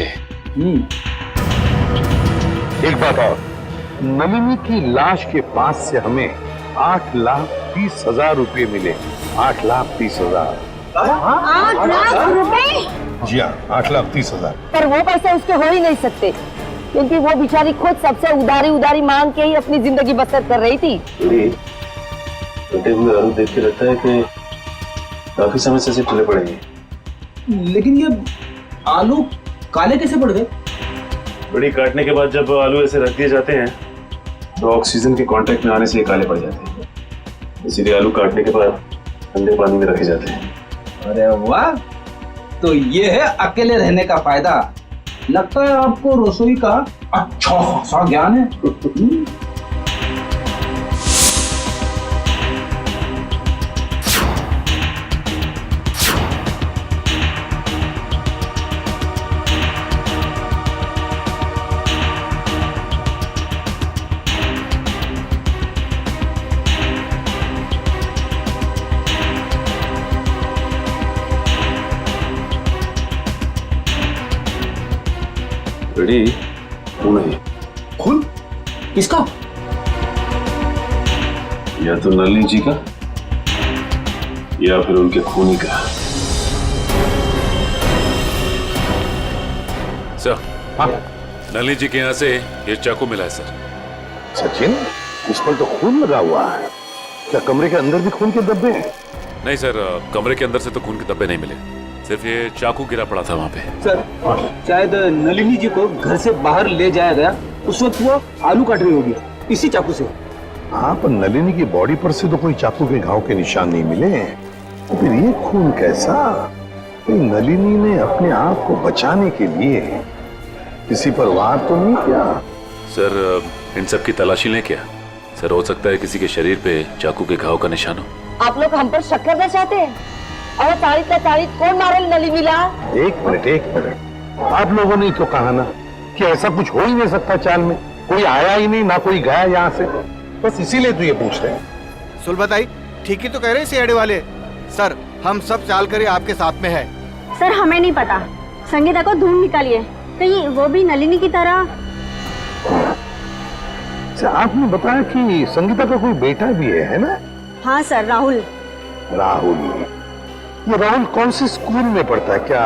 एक बात और, नलिनी की लाश के पास से हमें 8,30,000 रुपए मिले। 8,30,000। 8 लाख रुपए? जी हाँ, 8,30,000। पर वो पैसे उसके हो ही नहीं सकते, क्योंकि वो बेचारी खुद सबसे उधारी मांग के ही अपनी जिंदगी बसर कर रही थी। कटे हुए आलू देख के लगता है कि काफी समय से टले पड़ेंगे। लेकिन ये आलू काले कैसे पड़ गए? बड़ी काटने के बाद जब आलू ऐसे रख दिए जाते हैं तो ऑक्सीजन के कांटेक्ट में आने से ये काले पड़ जाते हैं, इसीलिए आलू काटने के बाद ठंडे पानी में रखे जाते हैं। अरे वाह, तो ये है अकेले रहने का फायदा। लगता है आपको रसोई का अच्छा खासा ज्ञान है। रेडी? खून है। खून? किसका? या तो नलिनी जी का या फिर उनके खूनी का। सर, हाँ? नलिनी जी के यहाँ से ये चाकू मिला है सर। सचिन, इस पर तो खून लगा हुआ है। क्या कमरे के अंदर भी खून के धब्बे हैं? नहीं सर, कमरे के अंदर से तो खून के धब्बे नहीं मिले, सिर्फ ये चाकू गिरा पड़ा था वहाँ पे। सर, शायद नलिनी जी को घर से बाहर ले जाया गया, उस वक्त वो आलू काट रही होगी इसी चाकू से। हाँ, पर नलिनी की बॉडी पर से तो कोई चाकू के घाव के निशान नहीं मिले, तो फिर ये खून कैसा? नलिनी ने अपने आप को बचाने के लिए किसी पर वार तो नहीं किया? सर, इन सब की तलाशी लें क्या? सर, हो सकता है किसी के शरीर पे चाकू के घाव का निशान हो। आप लोग हम पर शक करना चाहते हैं? और तारीख कौन मारे नलिनीला? एक मिनट, आप लोगों ने तो कहा ना कि ऐसा कुछ हो ही नहीं सकता चाल में। कोई आया ही नहीं, ना कोई गया यहाँ से, बस इसीलिए तो ये पूछ रहे हैं। सुल बताई, ठीक ही तो कह रहे हैं सीआईडी वाले। सर, हम सब चाल कर आपके साथ में है। सर हमें नहीं पता, संगीता को ढूंढ निकालिए, कहीं वो भी नलिनी की तरह। अच्छा, आपने बताया कि संगीता का कोई बेटा भी है ना? हाँ सर, राहुल। राहुल, ये राहुल कौन से स्कूल में पढ़ता है, क्या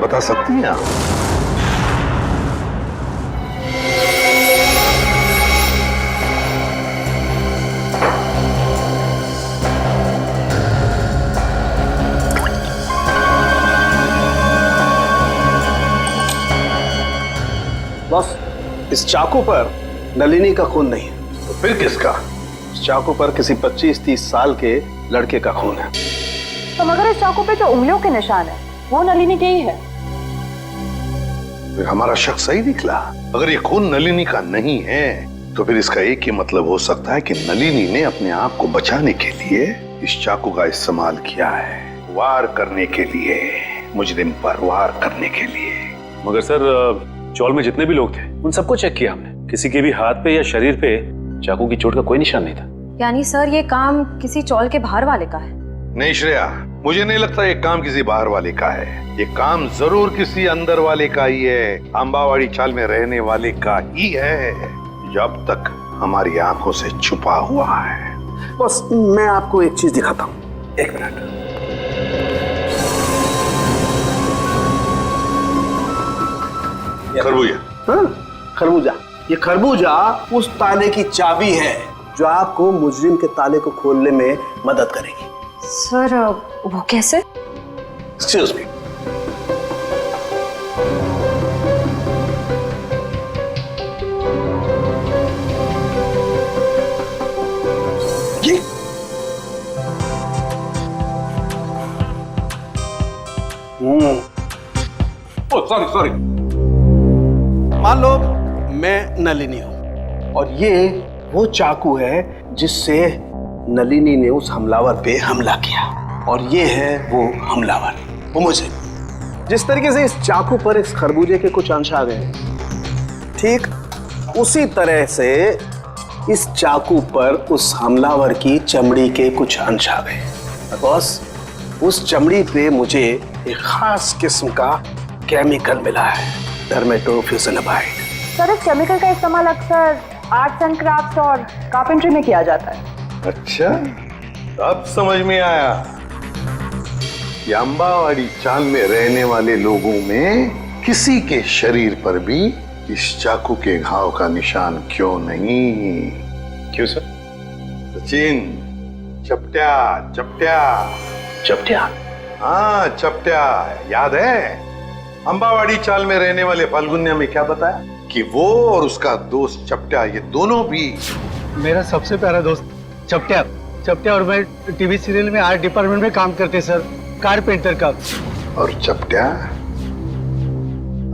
बता सकती हैं आप? बॉस, इस चाकू पर नलिनी का खून नहीं है। तो फिर किसका? इस चाकू पर किसी 25-30 साल के लड़के का खून है। तो मगर इस चाकू पे जो उंगलियों के निशान है वो नलिनी के ही है। फिर हमारा शक सही निकला। अगर ये खून नलिनी का नहीं है तो फिर इसका एक ही मतलब हो सकता है कि नलिनी ने अपने आप को बचाने के लिए इस चाकू का इस्तेमाल किया है, वार करने के लिए, मुजरिम पर वार करने के लिए। मगर सर, चौल में जितने भी लोग थे उन सबको चेक किया हमने, किसी के भी हाथ पे या शरीर पे चाकू की चोट का कोई निशान नहीं था। यानी सर ये काम किसी चौल के बाहर वाले का है? नहीं श्रेया, मुझे नहीं लगता ये काम किसी बाहर वाले का है। ये काम जरूर किसी अंदर वाले का ही है, अंबावाड़ी चाल में रहने वाले का ही है, जो अब तक हमारी आंखों से छुपा हुआ है। बस मैं आपको एक चीज दिखाता हूँ, 1 मिनट। खरबूजा। हाँ, खरबूजा। ये खरबूजा उस ताले की चाबी है जो आपको मुजरिम के ताले को खोलने में मदद करेगी। सर वो कैसे? Excuse me. ये सॉरी, मान लो मैं नलिनी हूं और ये वो चाकू है जिससे नलिनी ने उस हमलावर पे हमला किया, और ये है वो हमलावर, वो मुझे। जिस तरीके से इस चाकू पर इस खरबूजे के कुछ अंश आ गए, ठीक उसी तरह से इस चाकू पर उस हमलावर की चमड़ी के कुछ अंश आ गए। बॉस, उस चमड़ी पे मुझे एक खास किस्म का केमिकल मिला है, डर्मेटोफ्यूजिनामाइड। सर इस केमिकल का इस्तेमाल अक्सर आर्ट्स एंड क्राफ्ट्स और कारपेंट्री में किया जाता है। अच्छा, अब समझ में आया कि अंबावाड़ी चाल में रहने वाले लोगों में किसी के शरीर पर भी इस चाकू के घाव का निशान क्यों नहीं। क्यों सर? सचिन, चपट्या चपट्या चपट्या? हाँ चपट्या, याद है? अंबावाड़ी चाल में रहने वाले फाल्गुनिया में क्या बताया कि वो और उसका दोस्त चपट्या, ये दोनों भी। मेरा सबसे प्यारा दोस्त चपट्या। चपट्या और मैं टीवी सीरियल में आर्ट डिपार्टमेंट में काम करते सर, कारपेंटर का। और चपट्या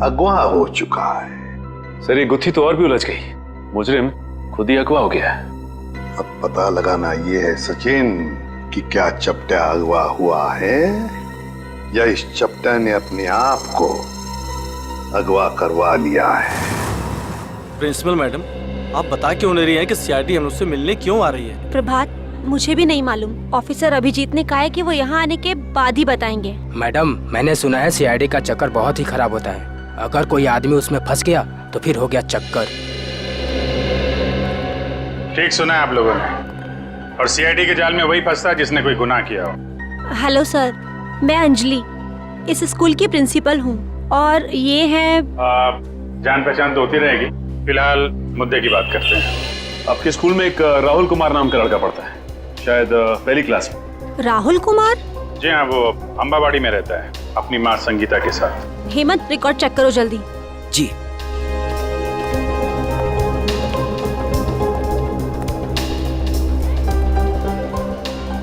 अगवा हो चुका है। सर ये गुत्थी तो और भी उलझ गई, मुजरिम खुद ही अगवा हो गया है। अब पता लगाना ये है सचिन कि क्या चपट्या अगवा हुआ है या इस चपट्या ने अपने आप को अगवा करवा लिया है। प्रिंसिपल मैडम, आप बता क्यों नहीं रही हैं कि सीआईडी हम उससे मिलने क्यों आ रही है? प्रभात, मुझे भी नहीं मालूम। ऑफिसर अभिजीत ने कहा है कि वो यहाँ आने के बाद ही बताएंगे। मैडम, मैंने सुना है सीआईडी का चक्कर बहुत ही खराब होता है। अगर कोई आदमी उसमें फंस गया तो फिर हो गया चक्कर। ठीक सुना है आप लोगों ने, और सीआईडी के जाल में वही फंसता है जिसने कोई गुनाह किया हो। हेलो सर, मैं अंजलि इस स्कूल की प्रिंसिपल हूँ और ये है। जान पहचान तो होती रहेगी, फिलहाल मुद्दे की बात करते हैं। आपके स्कूल में एक राहुल कुमार नाम का लड़का पढ़ता है, शायद पहली क्लास में। राहुल कुमार? जी हाँ, वो अंबावाड़ी में रहता है अपनी माँ संगीता के साथ। हेमंत, रिकॉर्ड चेक करो जल्दी। जी।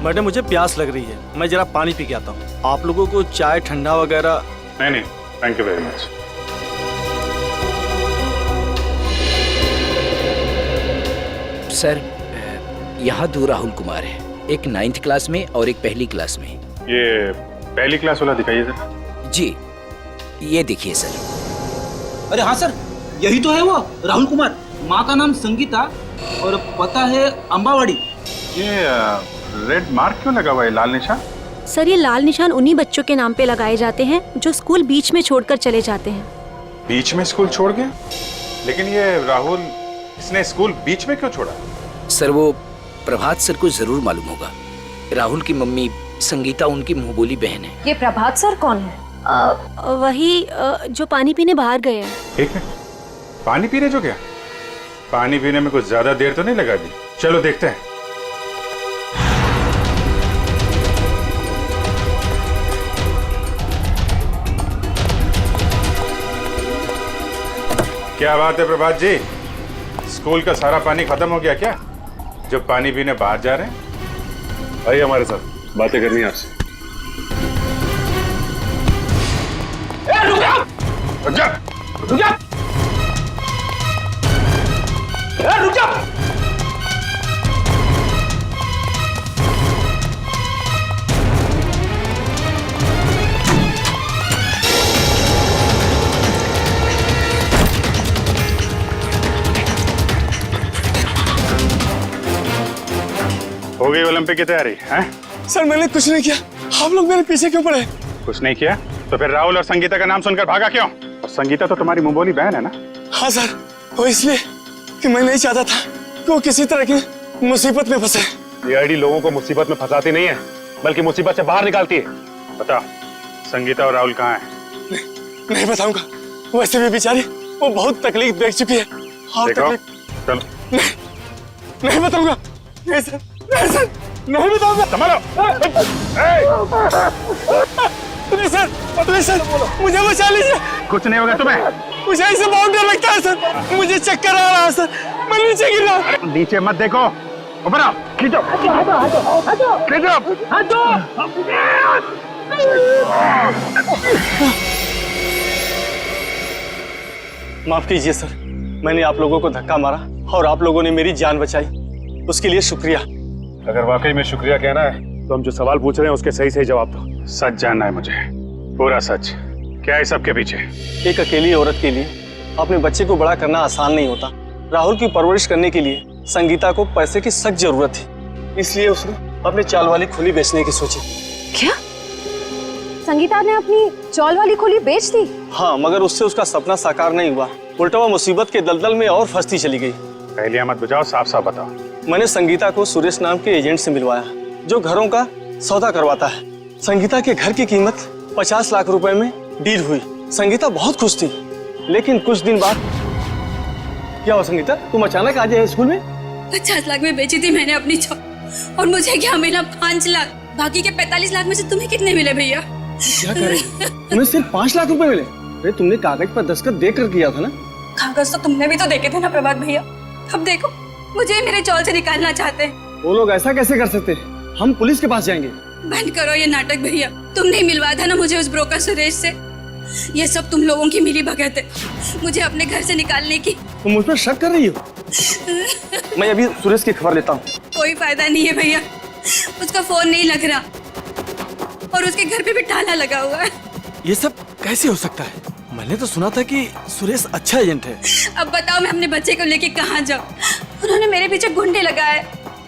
मैडम मुझे प्यास लग रही है, मैं जरा पानी पी के आता हूँ। आप लोगों को चाय ठंडा वगैरह? नहीं, thank you very much. Sir, यहाँ 2 राहुल कुमार है, एक 9th क्लास में और एक पहली क्लास में। ये पहली क्लास वाला दिखाइए सर। जी, ये देखिए सर। अरे हाँ सर, यही तो है वो राहुल कुमार। माँ का नाम संगीता और पता है अम्बावाड़ी। ये रेड मार्क क्यों लगा हुआ है, लाल निशान? सर ये लाल निशान उन्हीं बच्चों के नाम पे लगाए जाते हैं जो स्कूल बीच में छोड़कर चले जाते हैं। बीच में स्कूल छोड़ गया? लेकिन ये राहुल, इसने स्कूल बीच में क्यों छोड़ा? सर वो प्रभात सर को जरूर मालूम होगा। राहुल की मम्मी संगीता उनकी मुंहबोली बहन है। ये प्रभात सर कौन है? वही जो पानी पीने बाहर गए हैं। एक मिनट, पानी पीने जो गया? पानी पीने में कुछ ज्यादा देर तो नहीं लगा दी? चलो देखते हैं। क्या बात है प्रभात जी, स्कूल का सारा पानी खत्म हो गया क्या, जो पानी पीने बाहर जा रहे हैं? आइए हमारे साथ, बातें करनी है आपसे। रुक जा, रुक जा, रुक जा। हो गई ओलंपिक की तैयारी हैं? सर मैंने कुछ नहीं किया, आप लोग मेरे पीछे क्यों पड़े? कुछ नहीं किया तो फिर राहुल और संगीता का नाम सुनकर भागा क्यों? और संगीता तो तुम्हारी मुंहबोली बहन है ना? हाँ सर, वो इसलिए कि मैं नहीं चाहता था कि वो किसी तरह की मुसीबत में फंसे। ये आईडी लोगों को मुसीबत में फंसाती नहीं है, बल्कि मुसीबत से बाहर निकालती है। बता, संगीता और राहुल कहाँ हैं? नहीं बताऊंगा, वैसे भी बेचारी वो बहुत तकलीफ देख चुकी है। देखो, चलो। नहीं बताऊंगा, नहीं सर, नहीं सर, नहीं बताऊंगा। संभालो। नहीं सर, नहीं सर, मुझे बचा लीजिए। कुछ नहीं होगा तुम्हें। मुझे ऐसे बहुत डर लगता है सर, मुझे चक्कर आ रहा है सर, मैं नीचे गिर रहा हूँ। नीचे मत देखो, ऊपर आओ, खींचो, खींचो। माफ कीजिए सर, मैंने आप लोगों को धक्का मारा और आप लोगों ने मेरी जान बचाई, उसके लिए शुक्रिया। अगर वाकई में शुक्रिया कहना है तो हम जो सवाल पूछ रहे हैं उसके सही सही जवाब दो। सच जानना है मुझे, पूरा सच। क्या है सबके पीछे? एक अकेली औरत के लिए अपने बच्चे को बड़ा करना आसान नहीं होता। राहुल की परवरिश करने के लिए संगीता को पैसे की सख्त जरूरत थी, इसलिए उसने अपने चाल वाली खोली बेचने की सोची। क्या? संगीता ने अपनी चौल वाली खोली बेच दी? हाँ, मगर उससे उसका सपना साकार नहीं हुआ, उल्टा वो मुसीबत के दलदल में और फंसती चली गई। पहले मत बुझाओ, साफ साफ बताओ। मैंने संगीता को सुरेश नाम के एजेंट से मिलवाया, जो घरों का सौदा करवाता है। संगीता के घर की कीमत 50 लाख रुपए में डील हुई। संगीता बहुत खुश थी, लेकिन कुछ दिन बाद क्या हुआ? संगीता, तुम अचानक आ जाए स्कूल में? 50 लाख में बेची थी मैंने अपनी चौल, और मुझे क्या मिला? 5 लाख। बाकी के 45 लाख में से तुम्हें कितने मिले भैया? क्या कर रही है? तुम्हें सिर्फ 5 लाख रुपए मिले? अरे तुमने कागज पर दस्तखत देकर किया था ना? कागज तो तुमने भी तो देखे थे ना प्रभात भैया। अब देखो, मुझे मेरे चौल से निकालना चाहते हैं। वो लोग ऐसा कैसे कर सकते? हम पुलिस के पास जाएंगे। बंद करो ये नाटक भैया, तुमने ही मिलवाया था ना मुझे उस ब्रोकर सुरेश से। ये सब तुम लोगों की मिली भगत है, मुझे अपने घर से निकालने की। तुम मुझ पर शक कर रही हो? मैं अभी सुरेश की खबर लेता हूँ। कोई फायदा नहीं है भैया, उसका फोन नहीं लग रहा और उसके घर पे भी ताला लगा हुआ है। ये सब कैसे हो सकता है? मैंने तो सुना था कि सुरेश अच्छा एजेंट है। अब बताओ मैं अपने बच्चे को लेके कहाँ जाऊँ? उन्होंने मेरे पीछे गुंडे लगाए।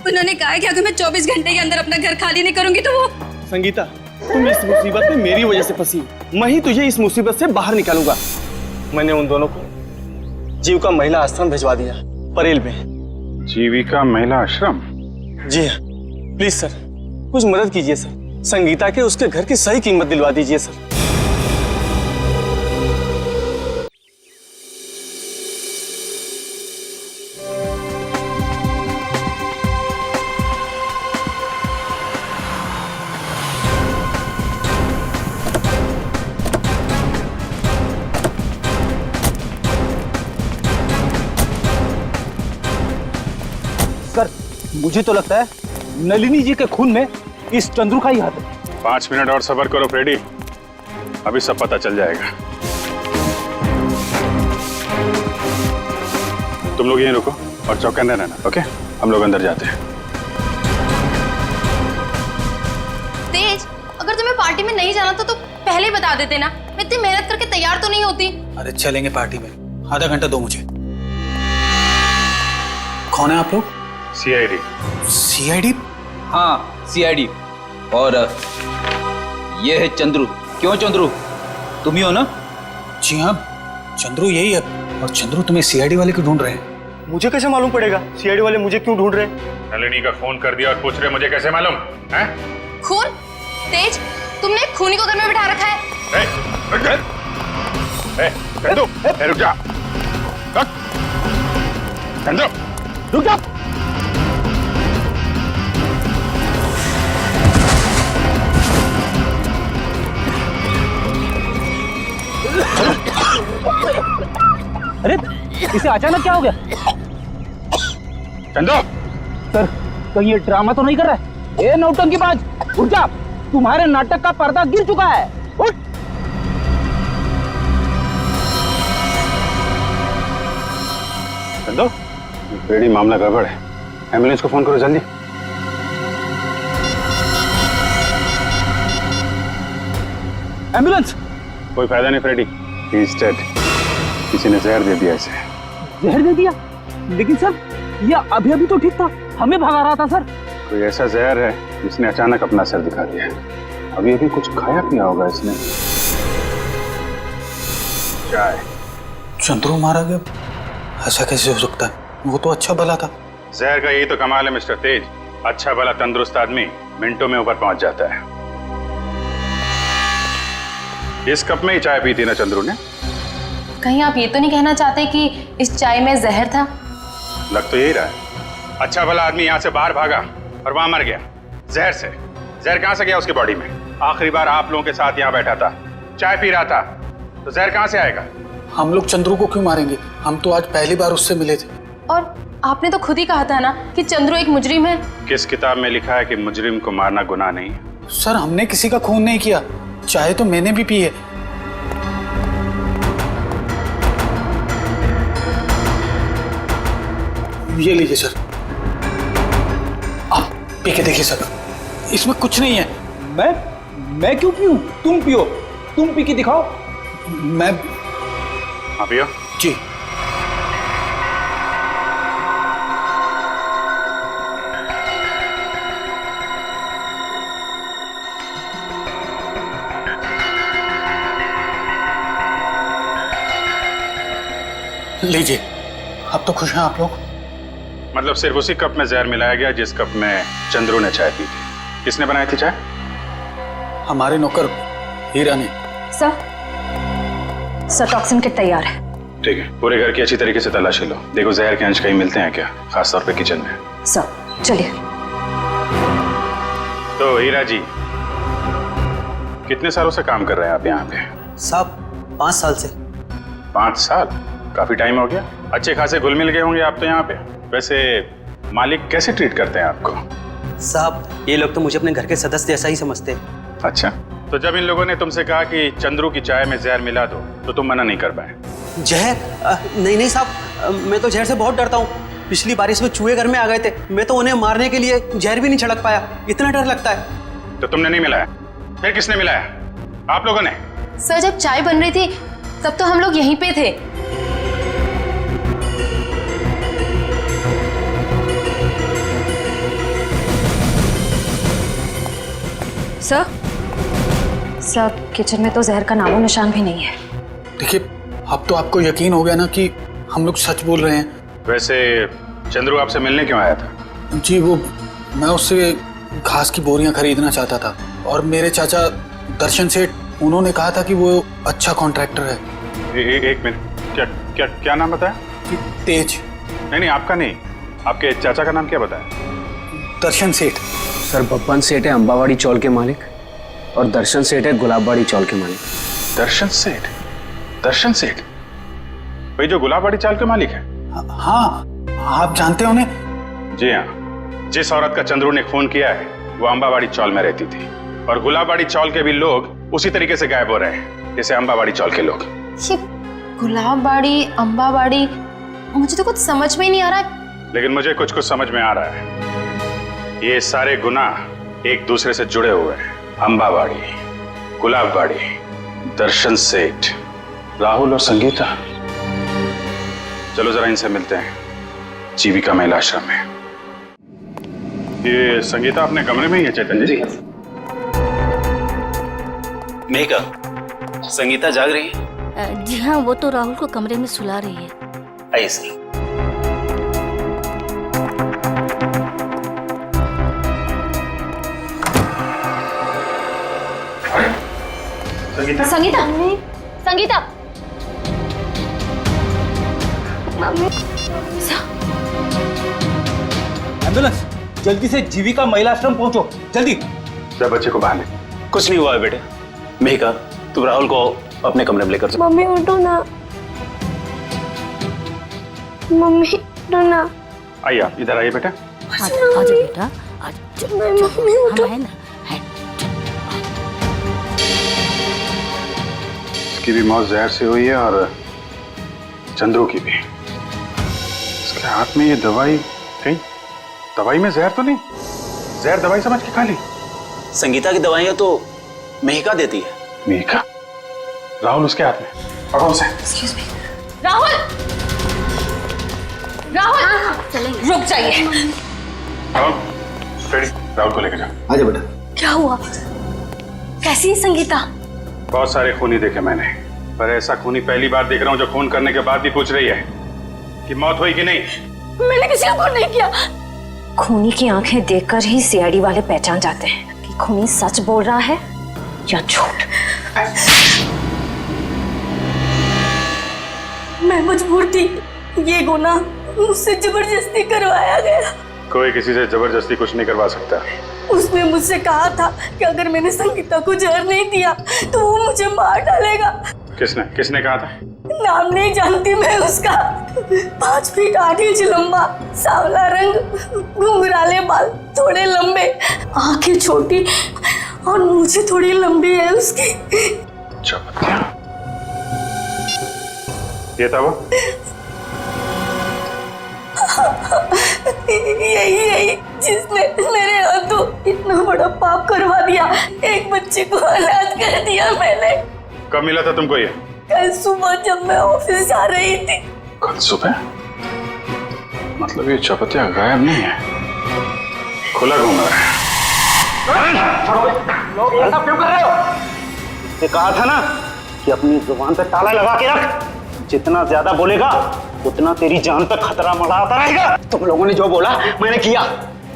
उन्होंने कहा कि अगर मैं 24 घंटे के अंदर अपना घर खाली नहीं करूंगी तो वो। संगीता, तुम इस मुसीबत में मेरी वजह से फंसी, मैं ही तुझे इस मुसीबत से बाहर निकालूंगा। मैंने उन दोनों को जीविका महिला आश्रम भिजवा दिया, परेल में। जीविका महिला आश्रम? जी हाँ, प्लीज सर, कुछ मदद कीजिए सर। संगीता के उसके घर की सही कीमत दिलवा दीजिए सर। सर, मुझे तो लगता है नलिनी जी के खून में इस चंद्रू का ही हाथ है। 5 मिनट और सब्र करो फ्रेडी, अभी सब पता चल जाएगा। तुम लोग यहीं रुको और चौकन्ने रहना, ओके? हम लोग अंदर जाते हैं। तेज, अगर तुम्हें पार्टी में नहीं जाना था तो पहले ही बता देते ना, मैं इतनी मेहनत करके तैयार तो नहीं होती। अरे चलेंगे पार्टी में, आधा घंटा दो मुझे। कौन है आप लोग? सीआईडी। सीआईडी? हाँ सीआईडी। और ये है चंद्रू। क्यों चंद्रू, तुम ही हो ना? जी हाँ, चंद्रू यही है। और चंद्रू तुम्हें सीआईडी वाले क्यों ढूंढ रहे हैं? मुझे कैसे मालूम पड़ेगा सीआईडी वाले मुझे क्यों ढूंढ रहे हैं? नलिनी का फोन कर दिया और पूछ रहे मुझे कैसे मालूम है? खून? तेज, तुमने खूनी को घर में बिठा रखा है। चंदू, रुक जा। चंदू, रुक जा। अरे इसे अचानक क्या हो गया? चंदू सर, कहीं ये ड्रामा तो नहीं कर रहा है? ए नौटंकीबाज, उठ जा, तुम्हारे नाटक का पर्दा गिर चुका है। उठ। चंदू, बेड़ी मामला गड़बड़ है, एम्बुलेंस को फोन करो जल्दी। एम्बुलेंस? कोई फायदा नहीं फ्रेडी, ही इज डेड। किसी ने जहर दे दिया इसे। जहर दे दिया? लेकिन सर, ये अभी अभी तो ठीक था, हमें भगा रहा था सर। कोई ऐसा जहर है जिसने अचानक अपना सर दिखा दिया। अभी अभी कुछ खाया पिया होगा इसने। चाय। चंद्रू मारा गया? ऐसा कैसे हो सकता है? वो तो अच्छा भला था। जहर का यही तो कमाल है मिस्टर तेज, अच्छा भला तंदुरुस्त आदमी मिनटों में ऊपर पहुंच जाता है। इस कप में ही चाय पी थी ना चंद्रू ने? कहीं आप ये तो नहीं कहना चाहते कि इस चाय में जहर था? लग तो यही रहा है। अच्छा भला आदमी यहाँ से बाहर भागा और वहां मर गया जहर से। जहर कहां से गया उसके बॉडी में? आखिरी बार आप लोगों के साथ यहाँ बैठा था, चाय पी रहा था, तो जहर कहां से आएगा? हम लोग चंद्रू को क्यों मारेंगे? हम तो आज पहली बार उससे मिले थे। और आपने तो खुद ही कहा था ना कि चंद्रू एक मुजरिम है। किस किताब में लिखा है कि मुजरिम को मारना गुनाह नहीं है? सर, हमने किसी का खून नहीं किया, चाय तो मैंने भी पी है। ये लीजिए सर, आप पी के देखिए सर, इसमें कुछ नहीं है। मैं क्यों पीऊं? तुम पियो, तुम पी के दिखाओ। मैं हाँ पियो जी। लीजिए, अब तो खुश हैं आप लोग? मतलब सिर्फ उसी कप में जहर मिलाया गया जिस कप में चंद्रू ने चाय पी थी। किसने बनाई थी चाय? हमारे नौकर हीरा ने। सर टॉक्सिन किट तैयार है। ठीक है, पूरे घर की अच्छी तरीके से तलाशी लो, देखो जहर के अंश कहीं मिलते हैं क्या, खासतौर पे किचन में। सर चलिए। तो हीरा जी, कितने सालों से काम कर रहे हैं आप यहाँ पे? साहब 5 साल से। 5 साल? काफी टाइम हो गया। अच्छे खासे घुल मिल गए होंगे आप तो यहाँ पे। वैसे मालिक कैसे ट्रीट करते हैं आपको? साहब, ये लोग तो मुझे अपने घर के सदस्य जैसा ही समझते हैं। अच्छा, तो जब इन लोगों ने तुमसे कहा कि चंद्रू की चाय में जहर मिला दो, तो तुम मना नहीं कर पाए? जहर? नहीं साहब, मैं तो जहर से बहुत डरता हूँ। पिछली बारिश में चूहे घर में आ गए थे, मैं तो उन्हें मारने के लिए जहर भी नहीं छिड़क पाया, इतना डर लगता है। तो तुमने नहीं मिलाया? फिर किसने मिलाया? आप लोगों ने? सर, जब चाय बन रही थी तब तो हम लोग यहीं पे थे। सर किचन में तो जहर का नामो निशान भी नहीं है। देखिए, अब तो आपको यकीन हो गया ना कि हम लोग सच बोल रहे हैं। वैसे चंद्रू आपसे मिलने क्यों आया था? जी, वो मैं उससे घास की बोरियां खरीदना चाहता था, और मेरे चाचा दर्शन सेठ, उन्होंने कहा था कि वो अच्छा कॉन्ट्रैक्टर है। एक मिनट, क्या क्या क्या नाम बताया? तेज। नहीं, आपका नहीं, आपके चाचा का नाम क्या बताया? दर्शन सेठ। सर, बब्बन सेठ है अंबावाड़ी चौल के मालिक, और दर्शन सेठ है गुलाबबाड़ी चौल के मालिक। दर्शन सेठ? दर्शन सेठ वही जो गुलाबबाड़ी चाल के मालिक है? हाँ, आप जानते हो उन्हें? जी हाँ, जिस औरत का चंद्रू ने खून किया है वो अंबावाड़ी चौल में रहती थी, और गुलाबबाड़ी चौल के भी लोग उसी तरीके से गायब हो रहे हैं जैसे अंबावाड़ी चौल के लोग। ये गुलाबबाड़ी, अंबावाड़ी, मुझे तो कुछ समझ में ही नहीं आ रहा। लेकिन मुझे कुछ कुछ समझ में आ रहा है। ये सारे गुनाह एक दूसरे से जुड़े हुए हैं। अंबावाड़ी, गुलाबबाड़ी, दर्शन सेठ, राहुल और संगीता। चलो जरा इनसे मिलते हैं, जीविका महिला आश्रम में। ये संगीता अपने कमरे में ही है चेतन जी? मेघा, संगीता जाग रही है? जी हाँ, वो तो राहुल को कमरे में सुला रही है। आइए सर। संगीता? संगीता, संगीता, एम्बुलेंस, जल्दी से जीविका महिला आश्रम पहुंचो, जल्दी। जब बच्चे को बाहर ले। कुछ नहीं हुआ है बेटे। मेघा, तुम राहुल को अपने कमरे में लेकर जाओ। मम्मी उठो ना, मम्मी उठो ना। आइए आप इधर आइए बेटा। आजा बेटा, मम्मी उठो। हम है ना। इसकी भी मौत जहर से हुई है और चंद्रू की भी। इसके हाथ में ये दवाई, कहीं दवाई में जहर तो नहीं? जहर दवाई समझ के खा ली? संगीता की दवाइयां तो मेहिका देती है। मेहिका? राहुल उसके हाथ में, पकड़ो उसे। राहुल, राहुल, रुक जाइए। राहुल, रेडी? राहुल को लेकर जाओ। आजा बेटा। क्या हुआ? कैसी है संगीता? बहुत सारे खूनी देखे मैंने, पर ऐसा खूनी पहली बार देख रहा हूँ जो खून करने के बाद भी पूछ रही है कि मौत हुई कि नहीं। मैंने किसी को खून नहीं किया। खूनी की आंखें देखकर ही सीआईडी वाले पहचान जाते हैं कि खूनी सच बोल रहा है या झूठ। मैं मजबूर थी, ये गुनाह मुझसे जबरदस्ती करवाया गया। कोई किसी से जबरदस्ती कुछ नहीं करवा सकता। उसने मुझसे कहा था कि अगर मैंने संगीता को जहर नहीं दिया तो वो मुझे मार डालेगा। किसने किसने कहा था? नाम नहीं जानती मैं उसका। 5 फीट 8 इंच लंबा, सांवला रंग, घुंघराले बाल, थोड़े लंबे, आंखें छोटी और मुझे थोड़ी लंबी है उसकी। चपतिया, ये था वो? यही जिसने मेरे हाथों इतना बड़ा पाप करवा दिया। एक बच्चे को अनाथ कर दिया मैंने। कब मिला था तुमको ये? कल सुबह जब मैं ऑफिस जा रही थी। कल सुबह? मतलब ये चपतिया गायब नहीं है, खुला घूम रहा है। लोग ये सब क्यों कर रहे हो? ये कहा था ना कि अपनी जुबान पे ताला लगा के रख। जितना ज्यादा बोलेगा उतना तेरी जान पे खतरा मंडराता रहेगा। तुम लोगों ने जो बोला मैंने किया।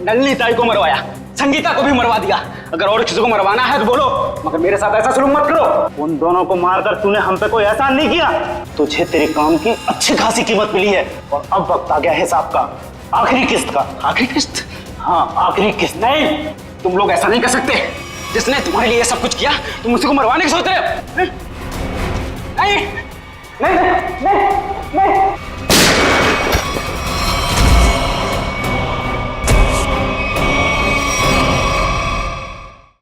नलिनी ताई को मरवाया, संगीता को भी मरवा दिया। अगर और किसी को मरवाना है तो बोलो, मगर मेरे साथ ऐसा सलूक मत करो। उन दोनों को मारकर तूने हम पे कोई एहसान नहीं किया। तुझे तेरे काम की अच्छी खासी कीमत मिली है और अब वक्त आ गया हिसाब का, आखिरी किस्त का। आखिरी किस्त? हाँ, आखिरी किस्त। नहीं, तुम लोग ऐसा नहीं कर सकते। जिसने तुम्हारे लिए सब कुछ किया तुम उसी को मरवाने की सोच रहे हो? नहीं नहीं,